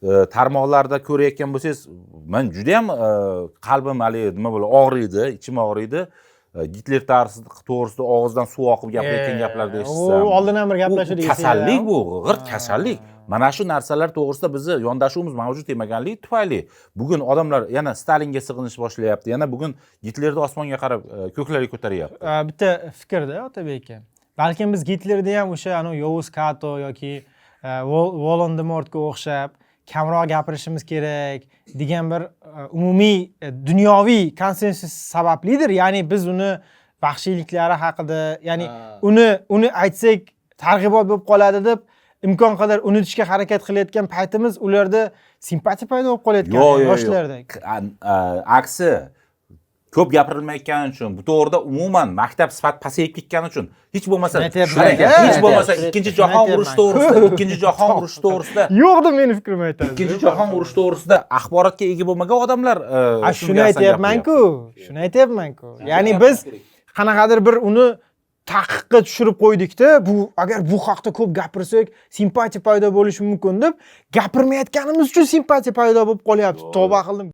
tarmoqlarda ko'rayotgan bo'lsangiz, men juda ham qalbim haligi nima bo'ladi, og'riydi, ichim og'riydi. Gitler to'g'risida og'izdan suv oqib gapirayotgan gaplarni eshitsam. U oldin ham bir gaplashdik. Kasallik bu, g'irt kasallik. Mana shu narsalar to'g'risida bizni yondashuvimiz mavjud emaganligi tufayli bugun odamlar yana Stalinga sig'inish boshlayapti. Yana bugun Gitlerni osmonga qarab ko'klarga ko'taryapti. Bitta fikrda Otabek aka. Balkim biz Gitlerni ham o'sha Yovuz Kato yoki Voldemortga o'xshab kamroq gapirishimiz kerak degan bir umumiy dunyoviy konsensus sabablidir. Ya'ni biz uni vahshiyliklari haqida, ya'ni uni aytsak targ'ibot bo'lib qoladi deb imkon qadar unutishga harakat qilayotgan paytimiz ularda simpatiya paydo bo'lib qolayotgan yoshlarda. Aksi ko'p gapirilmayotgani uchun, bu to'g'rida umuman maktab sifat pasayib ketgani uchun hech bo'lmasa ikkinchi jahon urushi to'g'risida yo'q deb meni fikrimni aytadi. Ikkinchi jahon urushi to'g'risida axborotga ega bo'lmagan odamlar shuni aytayapman-ku. Ya'ni biz qanaqadir bir uni taqiqqa tushirib qo'ydikda, bu agar bu haqda ko'p gapirsak, simpatiya paydo bo'lishi mumkin deb gapirmayotganimiz uchun simpatiya paydo bo'lib qolyapti. Tavba qildim.